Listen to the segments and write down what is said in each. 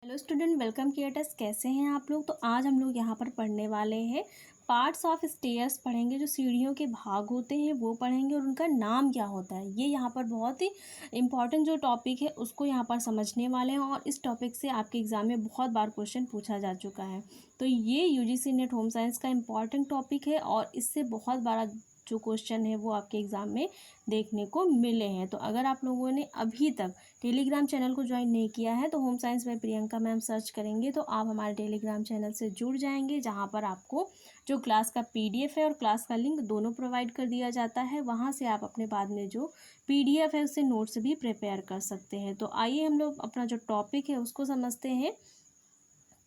Hello student, welcome किया test. कैसे हैं आप लोग? तो आज हम लोग यहाँ पर पढ़ने वाले हैं पार्ट्स ऑफ स्टेयर्स पढ़ेंगे। जो सीढ़ियों के भाग होते हैं वो पढ़ेंगे और उनका नाम क्या होता है। ये यहाँ पर बहुत ही इंपॉर्टेंट जो टॉपिक है उसको यहाँ पर समझने वाले हैं और इस टॉपिक से आपके एग्जाम में बहुत बार क्वेश्चन पूछा जा चुका है। तो ये यूजीसी नेट होम साइंस का इम्पॉर्टेंट टॉपिक है और इससे बहुत बार जो क्वेश्चन है वो आपके एग्ज़ाम में देखने को मिले हैं। तो अगर आप लोगों ने अभी तक टेलीग्राम चैनल को ज्वाइन नहीं किया है तो home science by Priyanka ma'am search करेंगे तो आप हमारे टेलीग्राम चैनल से जुड़ जाएंगे, जहां पर आपको जो क्लास का पीडीएफ है और क्लास का लिंक दोनों प्रोवाइड कर दिया जाता है। वहां से आप अपने बाद में जो पीडीएफ है उससे नोट्स भी प्रिपेयर कर सकते हैं। तो आइए हम लोग अपना जो टॉपिक है उसको समझते हैं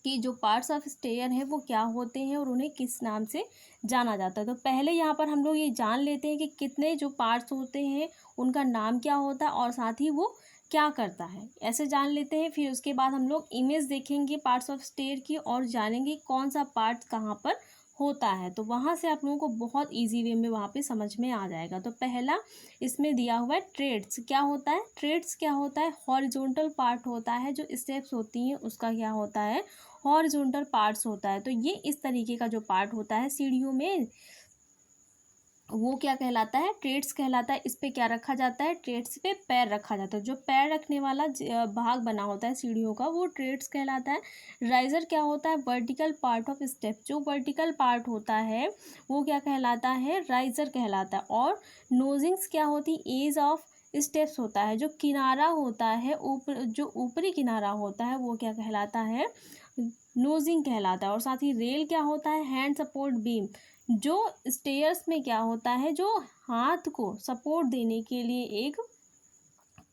कि जो पार्ट्स ऑफ स्टेयर हैं वो क्या होते हैं और उन्हें किस नाम से जाना जाता है। तो पहले यहाँ पर हम लोग ये जान लेते हैं कि कितने जो पार्ट्स होते हैं उनका नाम क्या होता है और साथ ही वो क्या करता है, ऐसे जान लेते हैं। फिर उसके बाद हम लोग इमेज देखेंगे पार्ट्स ऑफ स्टेयर की और जानेंगे कौन सा पार्ट कहाँ पर होता है। तो वहाँ से आप लोगों को बहुत इजी वे में वहाँ पे समझ में आ जाएगा। तो पहला इसमें दिया हुआ है ट्रेड्स। क्या होता है ट्रेड्स? क्या होता है? हॉरिजॉन्टल पार्ट होता है, जो स्टेप्स होती हैं उसका क्या होता है, हॉरिजॉन्टल पार्ट्स होता है। तो ये इस तरीके का जो पार्ट होता है सीढ़ियों में वो क्या कहलाता है, ट्रेड्स कहलाता है। इस पे क्या रखा जाता है, ट्रेड्स पे पैर रखा जाता है। जो पैर रखने वाला भाग बना होता है सीढ़ियों का वो ट्रेड्स कहलाता है। राइजर क्या होता है, वर्टिकल पार्ट ऑफ स्टेप। जो वर्टिकल पार्ट होता है वो क्या कहलाता है, राइजर कहलाता है। और नोजिंग्स क्या होती, एज ऑफ स्टेप्स होता है। जो किनारा होता है ऊपर, जो ऊपरी किनारा होता है वो क्या कहलाता है, नोजिंग कहलाता है। और साथ ही रेल क्या होता है, हैंड सपोर्ट बीम। जो स्टेयर्स में क्या होता है, जो हाथ को सपोर्ट देने के लिए एक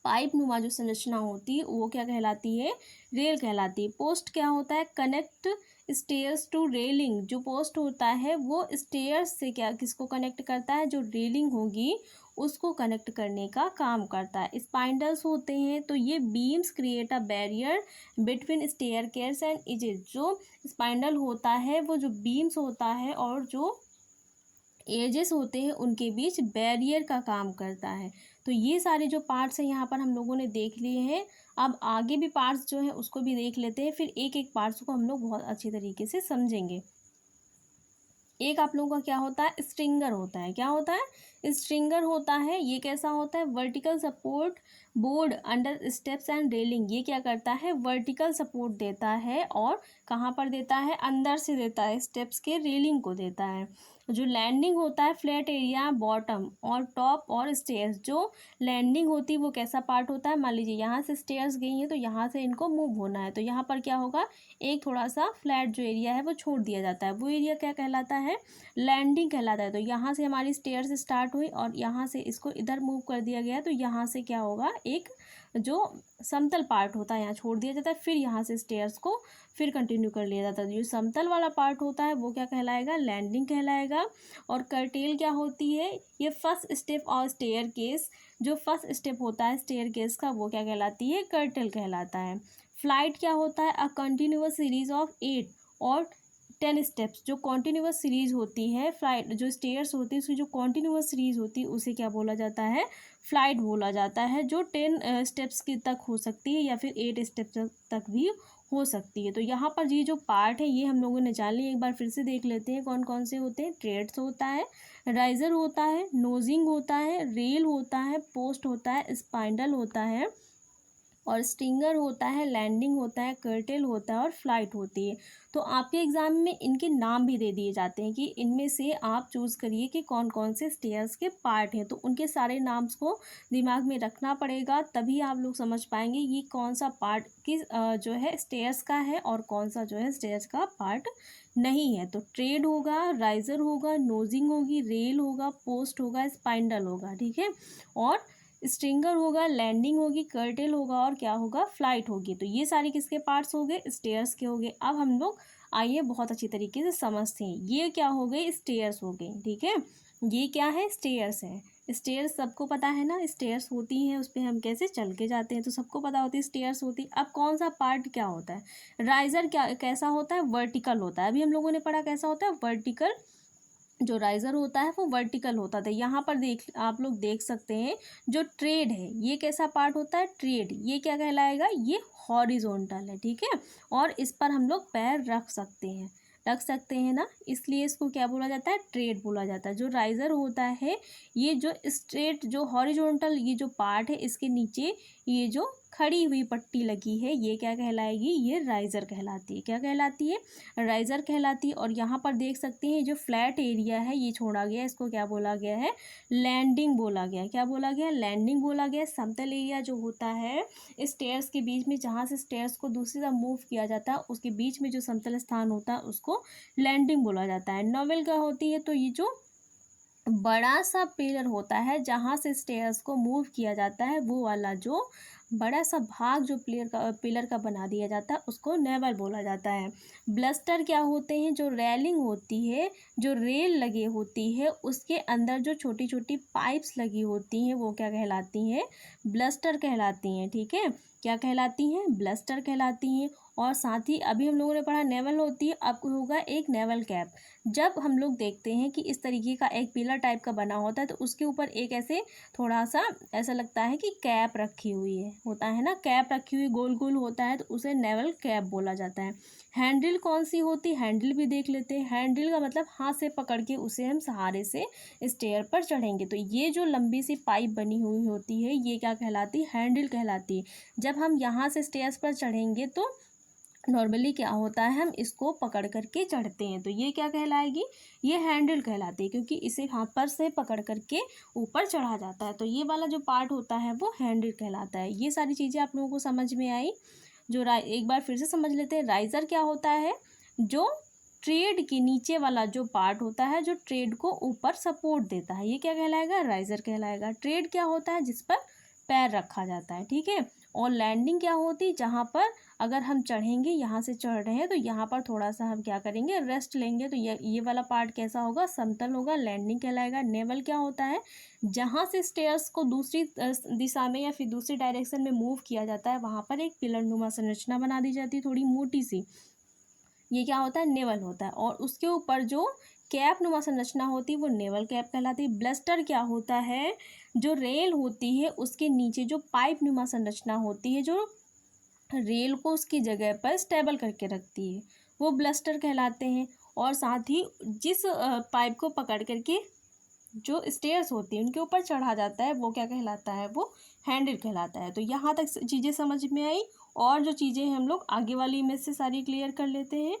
पाइप नुमा जो संरचना होती है वो क्या कहलाती है, रेल कहलाती है। पोस्ट क्या होता है, कनेक्ट स्टेयर्स टू रेलिंग। जो पोस्ट होता है वो स्टेयर्स से क्या किसको कनेक्ट करता है, जो रेलिंग होगी उसको कनेक्ट करने का काम करता है। स्पाइंडल्स होते हैं तो ये beams create a barrier between staircase and edges. जो स्पाइंडल होता है वो जो बीम्स होता है और जो एजेस होते हैं उनके बीच बैरियर का काम करता है। तो ये सारे जो पार्ट्स हैं यहाँ पर हम लोगों ने देख लिए हैं। अब आगे भी पार्ट्स जो हैं उसको भी देख लेते हैं, फिर एक एक पार्ट्स को हम लोग बहुत अच्छी तरीके से समझेंगे। एक आप लोगों का क्या होता है, स्ट्रिंगर होता है। क्या होता है, स्ट्रिंगर होता है। ये कैसा होता है, vertical support board under steps and railing. ये क्या करता है, वर्टिकल सपोर्ट देता है और कहाँ पर देता है, अंदर से देता है, स्टेप्स के रेलिंग को देता है। जो लैंडिंग होता है, फ्लैट एरिया बॉटम और टॉप और स्टेयर्स। जो लैंडिंग होती है वो कैसा पार्ट होता है, मान लीजिए यहाँ से स्टेयर्स गई हैं तो यहाँ से इनको मूव होना है, तो यहाँ पर क्या होगा, एक थोड़ा सा फ्लैट जो एरिया है वो छोड़ दिया जाता है। वो एरिया क्या कहलाता है, लैंडिंग कहलाता है। तो यहाँ से हमारी स्टेयर्स स्टार्ट हुई और यहाँ से इसको इधर मूव कर दिया गया, तो यहाँ से क्या होगा, एक जो समतल पार्ट होता है यहाँ छोड़ दिया जाता है, फिर यहाँ से स्टेयर्स को फिर कंटिन्यू कर लिया जाता है। जो समतल वाला पार्ट होता है वो क्या कहलाएगा, लैंडिंग कहलाएगा। और कर्टेल क्या होती है, ये फर्स्ट स्टेप और स्टेयर केस। जो फर्स्ट स्टेप होता है स्टेयर केस का वो क्या कहलाती है, कर्टेल कहलाता है। फ्लाइट क्या होता है, अ कंटिन्यूअस सीरीज ऑफ 8 और 10 स्टेप्स। जो कॉन्टिन्यूअस सीरीज होती है फ्लाइट, जो स्टेयर्स होती है उसकी जो कॉन्टिन्यूअस सीरीज होती है उसे क्या बोला जाता है, फ्लाइट बोला जाता है। जो 10 स्टेप्स की तक हो सकती है या फिर 8 स्टेप्स तक भी हो सकती है। तो यहाँ पर ये जो पार्ट है ये हम लोगों ने जान लिया। एक बार फिर से देख लेते हैं कौन कौन से होते हैं। ट्रेड्स होता है, राइजर होता है, नोजिंग होता है, रेल होता है, पोस्ट होता है, स्पाइंडल होता है और स्टिंगर होता है, लैंडिंग होता है, कर्टेल होता है और फ्लाइट होती है। तो आपके एग्जाम में इनके नाम भी दे दिए जाते हैं कि इनमें से आप चूज़ करिए कि कौन कौन से स्टेयर्स के पार्ट हैं। तो उनके सारे नाम्स को दिमाग में रखना पड़ेगा, तभी आप लोग समझ पाएंगे ये कौन सा पार्ट किस जो है स्टेयर्स का है और कौन सा जो है स्टेयर्स का पार्ट नहीं है। तो ट्रेड होगा, राइजर होगा, नोजिंग होगी, रेल होगा, पोस्ट होगा, स्पाइंडल होगा, ठीक है। और स्ट्रिंगर होगा, लैंडिंग होगी, कर्टेल होगा और क्या होगा, फ्लाइट होगी। तो ये सारे किसके पार्ट्स हो गए, स्टेयर्स के हो गए। अब हम लोग आइए बहुत अच्छी तरीके से समझते हैं। ये क्या हो गए, स्टेयर्स हो गए, ठीक है। ये क्या है, स्टेयर्स है। स्टेयर्स सबको पता है ना, स्टेयर्स होती हैं उस पर हम कैसे चल के जाते हैं, तो सबको पता होती है स्टेयर्स होती है। अब कौन सा पार्ट क्या होता है, राइजर क्या कैसा होता है, वर्टिकल होता है। अभी हम लोगों ने पढ़ा कैसा होता है, वर्टिकल जो राइज़र होता है वो वर्टिकल होता था। यहाँ पर आप लोग देख सकते हैं जो ट्रेड है ये कैसा पार्ट होता है, ट्रेड ये क्या कहलाएगा, ये हॉरिजॉन्टल है, ठीक है। और इस पर हम लोग पैर रख सकते हैं ना, इसलिए इसको क्या बोला जाता है, ट्रेड बोला जाता है। जो राइज़र होता है ये जो स्ट्रेट जो हॉरिजॉन्टल ये जो पार्ट है इसके नीचे ये जो खड़ी हुई पट्टी लगी है ये क्या कहलाएगी, ये राइज़र कहलाती है। क्या कहलाती है, राइज़र कहलाती है। और यहाँ पर देख सकते हैं जो फ्लैट एरिया है ये छोड़ा गया है, इसको क्या बोला गया है, लैंडिंग बोला गया है। क्या बोला गया, लैंडिंग बोला गया है। समतल एरिया जो होता है स्टेयर्स के बीच में, जहाँ से स्टेयर्स को दूसरी तरफ मूव किया जाता है उसके बीच में जो समतल स्थान होता है उसको लैंडिंग बोला जाता है। नॉवेल क्या होती है, तो ये जो बड़ा सा पिलर होता है जहाँ से स्टेयर्स को मूव किया जाता है वो वाला जो बड़ा सा भाग जो पिलर का बना दिया जाता है उसको नेवल बोला जाता है। ब्लस्टर क्या होते हैं, जो रेलिंग होती है, जो रेल लगे होती है उसके अंदर जो छोटी छोटी पाइप्स लगी होती हैं वो क्या कहलाती हैं, ब्लस्टर कहलाती हैं, ठीक है। क्या कहलाती हैं, ब्लस्टर कहलाती हैं। और साथ ही अभी हम लोगों ने पढ़ा नेवल होती है, अब होगा एक नेवल कैप। जब हम लोग देखते हैं कि इस तरीके का एक पिलर टाइप का बना होता है तो उसके ऊपर एक ऐसे थोड़ा सा ऐसा लगता है कि कैप रखी हुई है, होता है ना, कैप रखी हुई गोल गोल होता है तो उसे नेवल कैप बोला जाता है। हैंडल कौन सी होती है, हैंडल भी देख लेते हैं। हैंडल का मतलब हाथ से पकड़ के उसे हम सहारे से स्टेयर पर चढ़ेंगे तो ये जो लंबी सी पाइप बनी हुई होती है ये क्या कहलाती है, हैंडल कहलाती है। जब हम यहाँ से स्टेयर्स पर चढ़ेंगे तो नॉर्मली क्या होता है, हम इसको पकड़ करके चढ़ते हैं तो ये क्या कहलाएगी, ये हैंडल कहलाती है, क्योंकि इसे हाथ पर से पकड़ करके ऊपर चढ़ा जाता है। तो ये वाला जो पार्ट होता है वो हैंडल कहलाता है। ये सारी चीज़ें आप लोगों को समझ में आई। जो एक बार फिर से समझ लेते हैं। राइज़र क्या होता है, जो ट्रेड के नीचे वाला जो पार्ट होता है जो ट्रेड को ऊपर सपोर्ट देता है, ये क्या कहलाएगा, राइज़र कहलाएगा। ट्रेड क्या होता है, जिस पर पैर रखा जाता है, ठीक है। और लैंडिंग क्या होती है, जहाँ पर अगर हम चढ़ेंगे, यहाँ से चढ़ रहे हैं तो यहाँ पर थोड़ा सा हम क्या करेंगे, रेस्ट लेंगे तो ये वाला पार्ट कैसा होगा, समतल होगा, लैंडिंग कहलाएगा। नेवल क्या होता है, जहाँ से स्टेयर्स को दूसरी दिशा में या फिर दूसरी डायरेक्शन में मूव किया जाता है वहाँ पर एक पिलर नुमा संरचना बना दी जाती है थोड़ी मोटी सी, ये क्या होता है, नेवल होता है। और उसके ऊपर जो कैप नुमा संरचना होती है वो नेवल कैप कहलाती है। ब्लस्टर क्या होता है, जो रेल होती है उसके नीचे जो पाइप नुमा संरचना होती है जो रेल को उसकी जगह पर स्टेबल करके रखती है वो ब्लस्टर कहलाते हैं। और साथ ही जिस पाइप को पकड़ करके जो स्टेयर्स होती हैं उनके ऊपर चढ़ा जाता है वो क्या कहलाता है, वो हैंडल कहलाता है। तो यहाँ तक चीज़ें समझ में आई। और जो चीज़ें हम लोग आगे वाली इमेज से सारी क्लियर कर लेते हैं।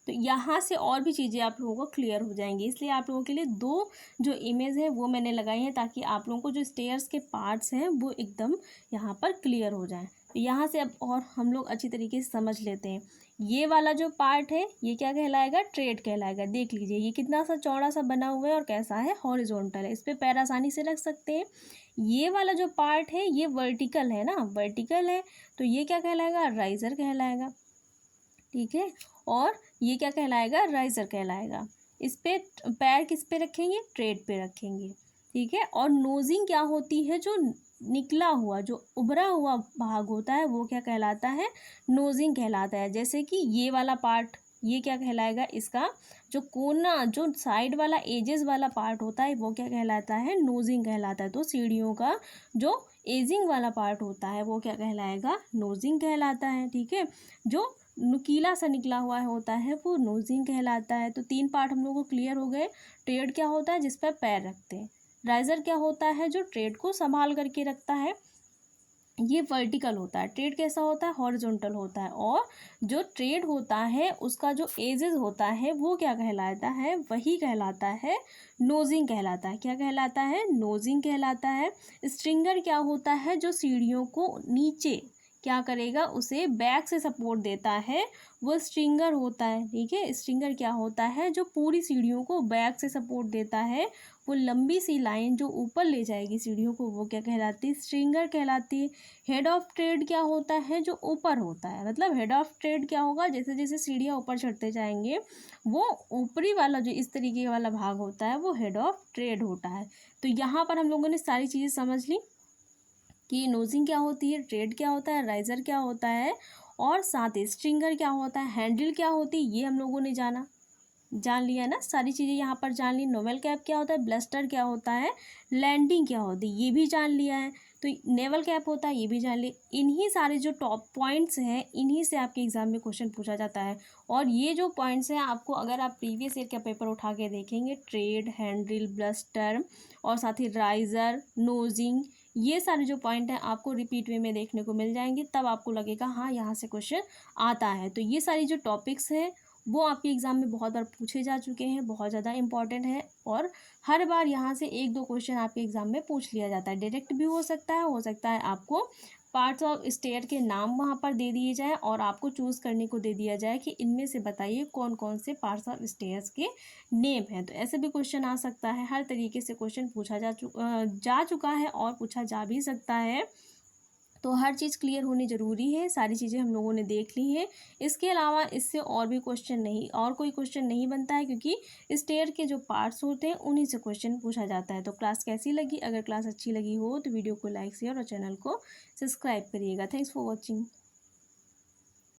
तो यहाँ से और भी चीज़ें आप लोगों को क्लियर हो जाएंगी, इसलिए आप लोगों के लिए दो जो इमेज है वो मैंने लगाई हैं ताकि आप लोगों को जो स्टेयर्स के पार्ट्स हैं वो एकदम यहाँ पर क्लियर हो जाएं। तो यहाँ से अब और हम लोग अच्छी तरीके से समझ लेते हैं। ये वाला जो पार्ट है ये क्या कहलाएगा, ट्रेड कहलाएगा। देख लीजिए ये कितना सा चौड़ा सा बना हुआ है और कैसा है, हॉरिजॉन्टल है, इस पर पैर आसानी से रख सकते हैं। ये वाला जो पार्ट है ये वर्टिकल है ना, वर्टिकल है तो ये क्या कहलाएगा, राइज़र कहलाएगा, ठीक है। और ये क्या कहलाएगा, राइज़र कहलाएगा। इस पे पैर किस पे रखेंगे, ट्रेड पे रखेंगे, ठीक है। और नोजिंग क्या होती है, जो निकला हुआ जो उभरा हुआ भाग होता है वो क्या कहलाता है, नोजिंग कहलाता है। जैसे कि ये वाला पार्ट ये क्या कहलाएगा, इसका जो कोना जो साइड वाला एजेस वाला पार्ट होता है वो क्या कहलाता है, नोजिंग कहलाता है। तो सीढ़ियों का जो एजिंग वाला पार्ट होता है वो क्या कहलाएगा, नोजिंग कहलाता है, ठीक है। जो नुकीला सा निकला हुआ होता है वो नोजिंग कहलाता है। तो तीन पार्ट हम लोग को क्लियर हो गए। ट्रेड क्या होता है, जिस पर पैर रखते हैं। राइज़र क्या होता है, जो ट्रेड को संभाल करके रखता है, ये वर्टिकल होता है। ट्रेड कैसा होता है, हॉरिजॉन्टल होता है। और जो ट्रेड होता है उसका जो एजेस होता है वो क्या कहलाता है, वही कहलाता है नोजिंग कहलाता है। क्या कहलाता है, नोजिंग कहलाता है। स्ट्रिंगर क्या होता है, जो सीढ़ियों को नीचे क्या करेगा, उसे बैक से सपोर्ट देता है, वो स्ट्रिंगर होता है, ठीक है। स्ट्रिंगर क्या होता है, जो पूरी सीढ़ियों को बैक से सपोर्ट देता है, वो लंबी सी लाइन जो ऊपर ले जाएगी सीढ़ियों को वो क्या कहलाती है, स्ट्रिंगर कहलाती है। हेड ऑफ ट्रेड क्या होता है, जो ऊपर होता है, मतलब हेड ऑफ ट्रेड क्या होगा, जैसे जैसे सीढ़ियाँ ऊपर चढ़ते जाएंगे वो ऊपरी वाला जो इस तरीके वाला भाग होता है वो हेड ऑफ ट्रेड होता है। तो यहाँ पर हम लोगों ने सारी चीज़ें समझ ली कि नोजिंग क्या होती है, ट्रेड क्या होता है, राइज़र क्या होता है और साथ ही स्ट्रिंगर क्या होता है, हैंडल क्या होती है, ये हम लोगों ने जान लिया ना, सारी चीज़ें यहाँ पर जान ली। नोवेल कैप क्या होता है, ब्लस्टर क्या होता है, लैंडिंग क्या होती है, ये भी जान लिया है। तो नेवल कैप होता है, ये भी जान लिया। इन्हीं सारे जो टॉप पॉइंट्स हैं, इन्हीं से आपके एग्जाम में क्वेश्चन पूछा जाता है। और ये जो पॉइंट्स हैं आपको, अगर आप प्रीवियस ईयर का पेपर उठा के देखेंगे, ट्रेड, हैंडल, ब्लस्टर और साथ ही राइजर, नोजिंग, ये सारे जो पॉइंट हैं आपको रिपीट वे में देखने को मिल जाएंगे। तब आपको लगेगा हाँ यहाँ से क्वेश्चन आता है। तो ये सारी जो टॉपिक्स हैं वो आपके एग्ज़ाम में बहुत बार पूछे जा चुके हैं, बहुत ज़्यादा इंपॉर्टेंट है। और हर बार यहाँ से एक दो क्वेश्चन आपके एग्ज़ाम में पूछ लिया जाता है। डायरेक्ट भी हो सकता है आपको पार्ट्स ऑफ स्टेयर के नाम वहाँ पर दे दिए जाए और आपको चूज़ करने को दे दिया जाए कि इनमें से बताइए कौन कौन से पार्ट्स ऑफ स्टेयर्स के नेम हैं। तो ऐसे भी क्वेश्चन आ सकता है। हर तरीके से क्वेश्चन पूछा जा चुका है और पूछा जा भी सकता है। तो हर चीज़ क्लियर होनी ज़रूरी है। सारी चीज़ें हम लोगों ने देख ली हैं। इसके अलावा इससे और भी क्वेश्चन नहीं, और कोई क्वेश्चन नहीं बनता है, क्योंकि स्टेयर के जो पार्ट्स होते हैं उन्हीं से क्वेश्चन पूछा जाता है। तो क्लास कैसी लगी? अगर क्लास अच्छी लगी हो तो वीडियो को लाइक शेयर और चैनल को सब्सक्राइब करिएगा। Thanks for watching.